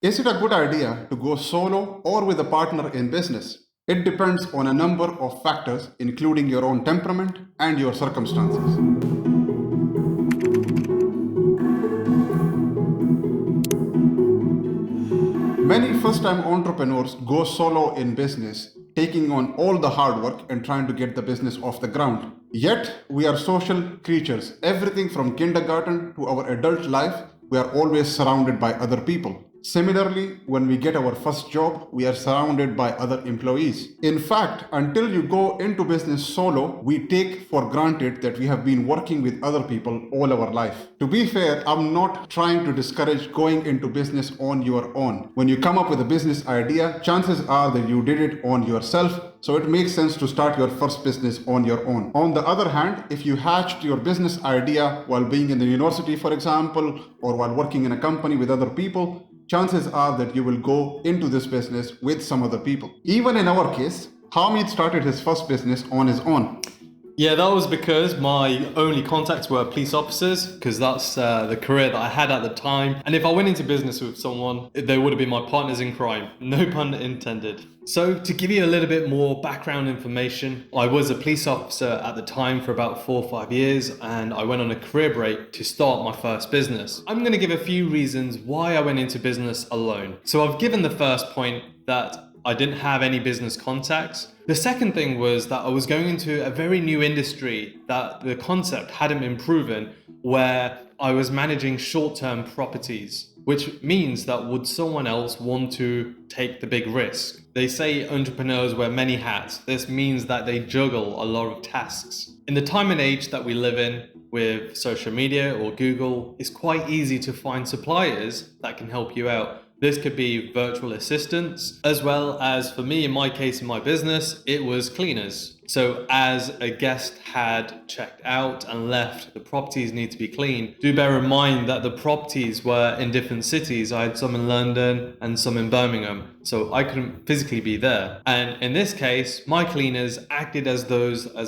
Is it a good idea to go solo or with a partner in business? It depends on a number of factors, including your own temperament and your circumstances. Many first time entrepreneurs go solo in business, taking on all the hard work and trying to get the business off the ground. Yet, we are social creatures. Everything from kindergarten to our adult life, we are always surrounded by other people. Similarly, when we get our first job, we are surrounded by other employees. In fact, until you go into business solo, we take for granted that we have been working with other people all our life. To be fair, I'm not trying to discourage going into business on your own. When you come up with a business idea, chances are that you did it on yourself, so it makes sense to start your first business on your own. On the other hand, if you hatched your business idea while being in the university, for example, or while working in a company with other people, chances are that you will go into this business with some other people. Even in our case, Hamid started his first business on his own. Yeah, that was because my only contacts were police officers, because that's the career that I had at the time. And if I went into business with someone, they would have been my partners in crime. No pun intended. So to give you a little bit more background information, I was a police officer at the time for about 4 or 5 years, and I went on a career break to start my first business. I'm going to give a few reasons why I went into business alone. So I've given the first point that I didn't have any business contacts. The second thing was that I was going into a very new industry that the concept hadn't been proven, where I was managing short-term properties, which means that would someone else want to take the big risk? They say entrepreneurs wear many hats. This means that they juggle a lot of tasks. In the time and age that we live in, with social media or Google, it's quite easy to find suppliers that can help you out. This could be virtual assistants, as well as, for me, in my case, in my business, it was cleaners. So as a guest had checked out and left, the properties need to be cleaned. Do bear in mind that the properties were in different cities. I had some in London and some in Birmingham, so I couldn't physically be there. And in this case, my cleaners acted as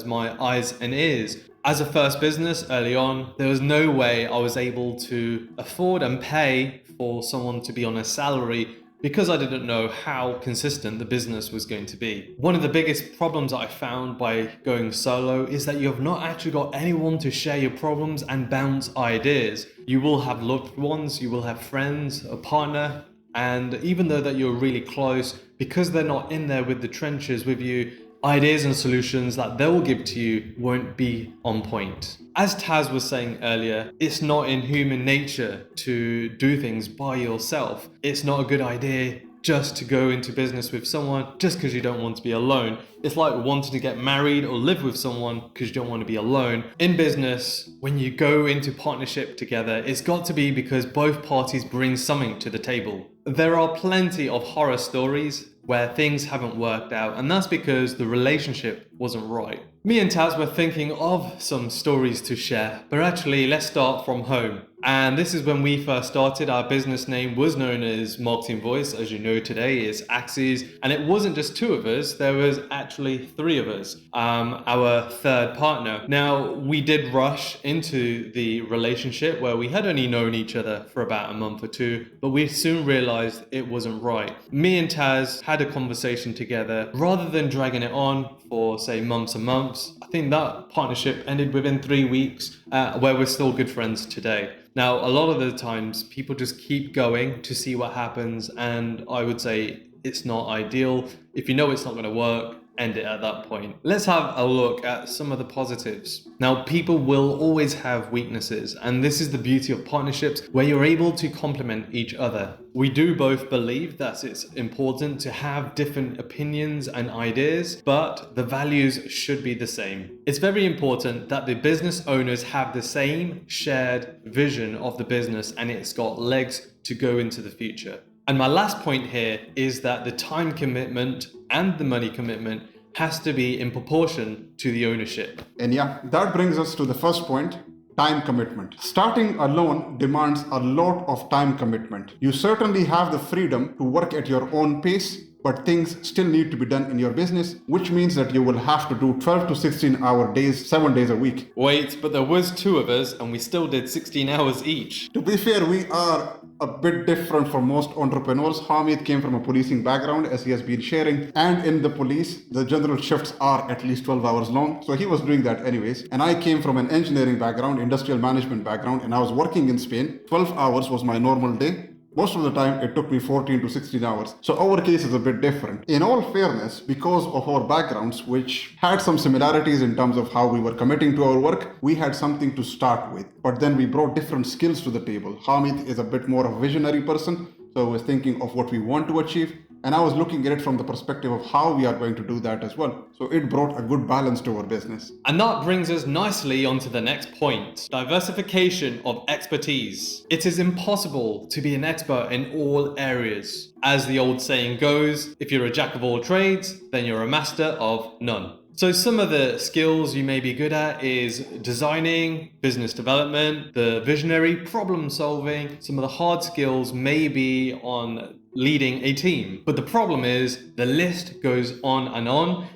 my eyes and ears. As a first business early on, there was no way I was able to afford and pay for someone to be on a salary because I didn't know how consistent the business was going to be. One of the biggest problems I found by going solo is that you have not actually got anyone to share your problems and bounce ideas. You will have loved ones, you will have friends, a partner, and even though that you're really close, because they're not in there with the trenches with you, ideas and solutions that they will give to you won't be on point. As Taz was saying earlier, it's not in human nature to do things by yourself. It's not a good idea just to go into business with someone just because you don't want to be alone. It's like wanting to get married or live with someone because you don't want to be alone. In business, when you go into partnership together, it's got to be because both parties bring something to the table. There are plenty of horror stories where things haven't worked out, and that's because the relationship wasn't right. Me and Taz were thinking of some stories to share, but actually let's start from home. And this is when we first started. Our business name was known as Marketing Voice, as you know today is Axies, and it wasn't just 2 of us, there was actually 3 of us, our third partner. Now, we did rush into the relationship where we had only known each other for about a month or 2, but we soon realized it wasn't right. Me and Taz had a conversation together. Rather than dragging it on for, say, months and months, I think that partnership ended within 3 weeks, where we're still good friends today. Now, a lot of the times people just keep going to see what happens, and I would say it's not ideal. If you know it's not going to work, end it at that point. Let's have a look at some of the positives. Now, people will always have weaknesses, and this is the beauty of partnerships where you're able to complement each other. We do both believe that it's important to have different opinions and ideas, but the values should be the same. It's very important that the business owners have the same shared vision of the business and it's got legs to go into the future. And my last point here is that the time commitment and the money commitment has to be in proportion to the ownership. And yeah, that brings us to the first point, time commitment. Starting alone demands a lot of time commitment. You certainly have the freedom to work at your own pace, but things still need to be done in your business, which means that you will have to do 12 to 16 hour days, 7 days a week. Wait, but there was two of us and we still did 16 hours each. To be fair, we are a bit different from most entrepreneurs. Hamid came from a policing background, as he has been sharing, and in the police, the general shifts are at least 12 hours long, so he was doing that anyways. And I came from an engineering background, industrial management background, and I was working in Spain. 12 hours was my normal day. Most of the time, it took me 14 to 16 hours. So our case is a bit different. In all fairness, because of our backgrounds, which had some similarities in terms of how we were committing to our work, we had something to start with. But then we brought different skills to the table. Hamid is a bit more of a visionary person, so I was thinking of what we want to achieve. And I was looking at it from the perspective of how we are going to do that as well. So it brought a good balance to our business. And that brings us nicely onto the next point, diversification of expertise. It is impossible to be an expert in all areas. As the old saying goes, if you're a jack of all trades, then you're a master of none. So some of the skills you may be good at is designing, business development, the visionary problem solving. Some of the hard skills may be on leading a team. But the problem is the list goes on,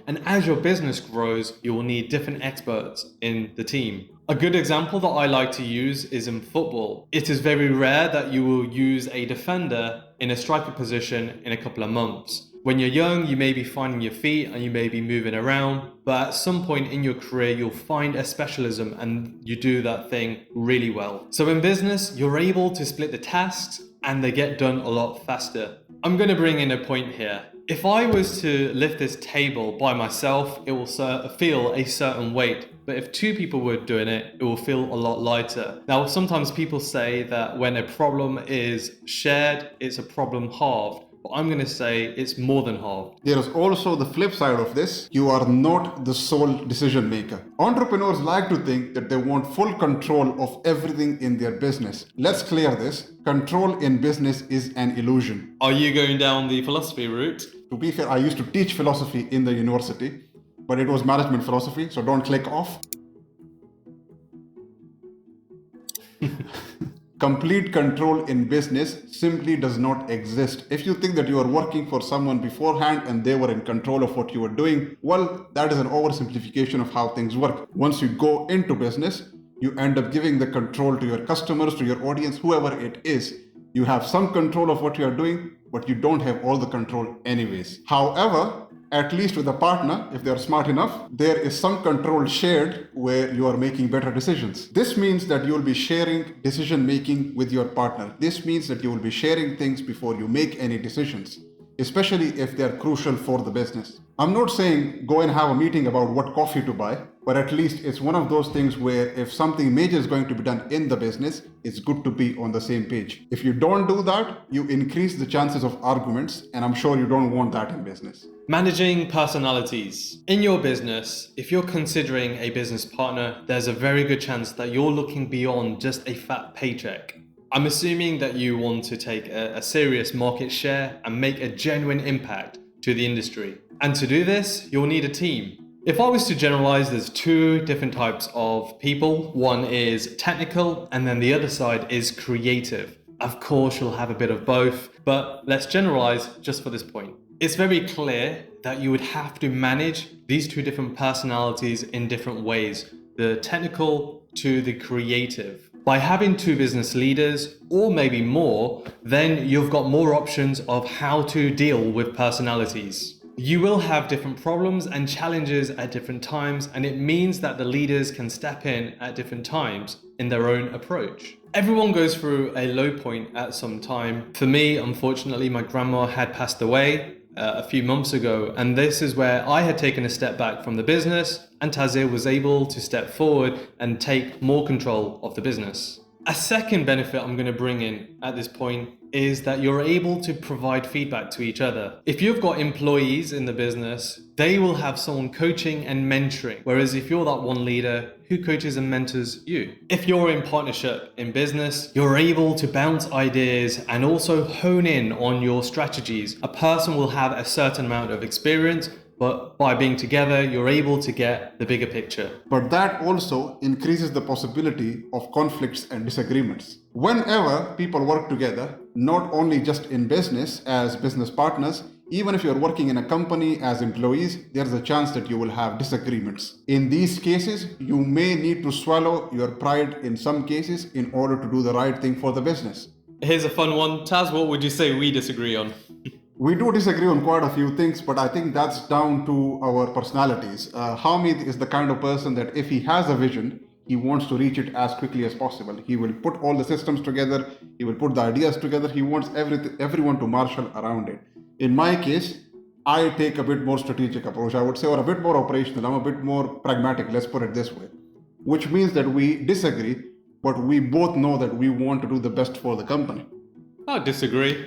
and as your business grows, you will need different experts in the team. A good example that I like to use is in football. It is very rare that you will use a defender in a striker position in a couple of months. When you're young, you may be finding your feet and you may be moving around, but at some point in your career, you'll find a specialism and you do that thing really well. So in business, you're able to split the tasks and they get done a lot faster. I'm going to bring in a point here. If I was to lift this table by myself, it will feel a certain weight. But if two people were doing it, it will feel a lot lighter. Now, sometimes people say that when a problem is shared, it's a problem halved. I'm going to say it's more than halved. There is also the flip side of this. You are not the sole decision maker. Entrepreneurs like to think that they want full control of everything in their business. Let's clear this. Control in business is an illusion. Are you going down the philosophy route? To be fair, I used to teach philosophy in the university, but it was management philosophy, so don't click off. Complete control in business simply does not exist. If you think that you are working for someone beforehand and they were in control of what you were doing, well, that is an oversimplification of how things work. Once you go into business, you end up giving the control to your customers, to your audience, whoever it is. You have some control of what you are doing, but you don't have all the control anyways. However, at least with a partner, if they are smart enough, there is some control shared where you are making better decisions. This means that you will be sharing decision making with your partner. This means that you will be sharing things before you make any decisions, especially if they are crucial for the business. I'm not saying go and have a meeting about what coffee to buy, but at least it's one of those things where if something major is going to be done in the business, it's good to be on the same page. If you don't do that, you increase the chances of arguments, and I'm sure you don't want that in business. Managing personalities. In your business, if you're considering a business partner, there's a very good chance that you're looking beyond just a fat paycheck. I'm assuming that you want to take a serious market share and make a genuine impact to the industry. And to do this, you'll need a team. If I was to generalize, there's two different types of people. One is technical, and then the other side is creative. Of course, you'll have a bit of both, but let's generalize just for this point. It's very clear that you would have to manage these two different personalities in different ways, the technical to the creative. By having two business leaders, or maybe more, then you've got more options of how to deal with personalities. You will have different problems and challenges at different times, and it means that the leaders can step in at different times in their own approach. Everyone goes through a low point at some time. For me, unfortunately, my grandma had passed away a few months ago, and this is where I had taken a step back from the business, and Taseer was able to step forward and take more control of the business. A second benefit I'm going to bring in at this point is that you're able to provide feedback to each other. If you've got employees in the business, they will have someone coaching and mentoring. Whereas if you're that one leader, who coaches and mentors you? If you're in partnership in business, you're able to bounce ideas and also hone in on your strategies. A person will have a certain amount of experience, but by being together, you're able to get the bigger picture. But that also increases the possibility of conflicts and disagreements. Whenever people work together, not only just in business as business partners, Even if you're working in a company as employees, there's a chance that you will have disagreements. In these cases, you may need to swallow your pride in some cases in order to do the right thing for the business. Here's a fun one. Taz, what would you say we disagree on? We do disagree on quite a few things, but I think that's down to our personalities. Hamid is the kind of person that if he has a vision, he wants to reach it as quickly as possible. He will put all the systems together, he will put the ideas together, he wants everyone to marshal around it. In my case, I take a bit more strategic approach, I would say, or a bit more operational. I'm a bit more pragmatic, let's put it this way. Which means that we disagree, but we both know that we want to do the best for the company. I disagree.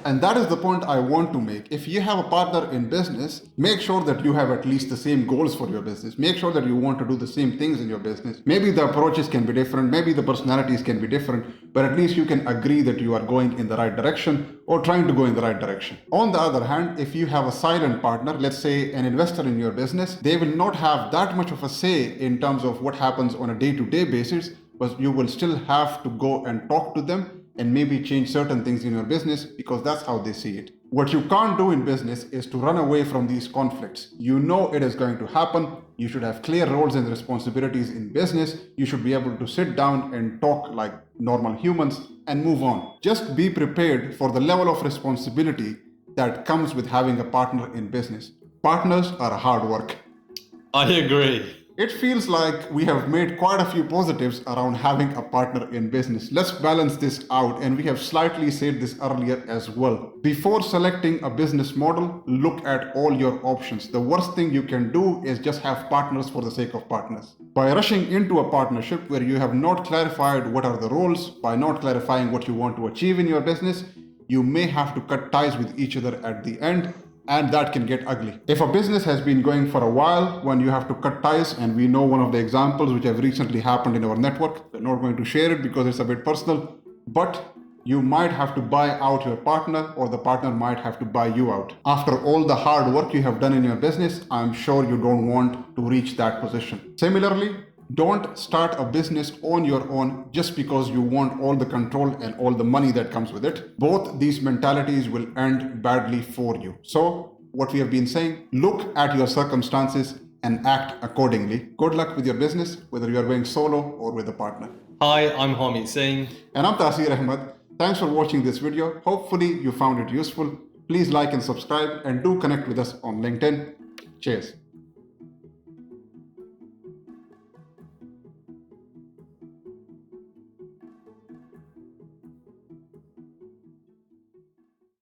And that is the point I want to make. If you have a partner in business, make sure that you have at least the same goals for your business. Make sure that you want to do the same things in your business. Maybe the approaches can be different, maybe the personalities can be different, but at least you can agree that you are going in the right direction or trying to go in the right direction. On the other hand, if you have a silent partner, let's say an investor in your business, they will not have that much of a say in terms of what happens on a day-to-day basis, but you will still have to go and talk to them and maybe change certain things in your business because that's how they see it. What you can't do in business is to run away from these conflicts. You know it is going to happen. You should have clear roles and responsibilities in business. You should be able to sit down and talk like normal humans and move on. Just be prepared for the level of responsibility that comes with having a partner in business. Partners are hard work. I agree. It feels like we have made quite a few positives around having a partner in business. Let's balance this out, and we have slightly said this earlier as well. Before selecting a business model, look at all your options. The worst thing you can do is just have partners for the sake of partners. By rushing into a partnership where you have not clarified what are the roles, by not clarifying what you want to achieve in your business, you may have to cut ties with each other at the end, and that can get ugly. If a business has been going for a while, when you have to cut ties, and we know one of the examples which have recently happened in our network, we're not going to share it because it's a bit personal, but you might have to buy out your partner or the partner might have to buy you out. After all the hard work you have done in your business, I'm sure you don't want to reach that position. Similarly, don't start a business on your own just because you want all the control and all the money that comes with it. Both these mentalities will end badly for you. So, what we have been saying, look at your circumstances and act accordingly. Good luck with your business, whether you are going solo or with a partner. Hi, I'm Hamid Singh. And I'm Taseer Ahmad. Thanks for watching this video. Hopefully you found it useful. Please like and subscribe and do connect with us on LinkedIn. Cheers.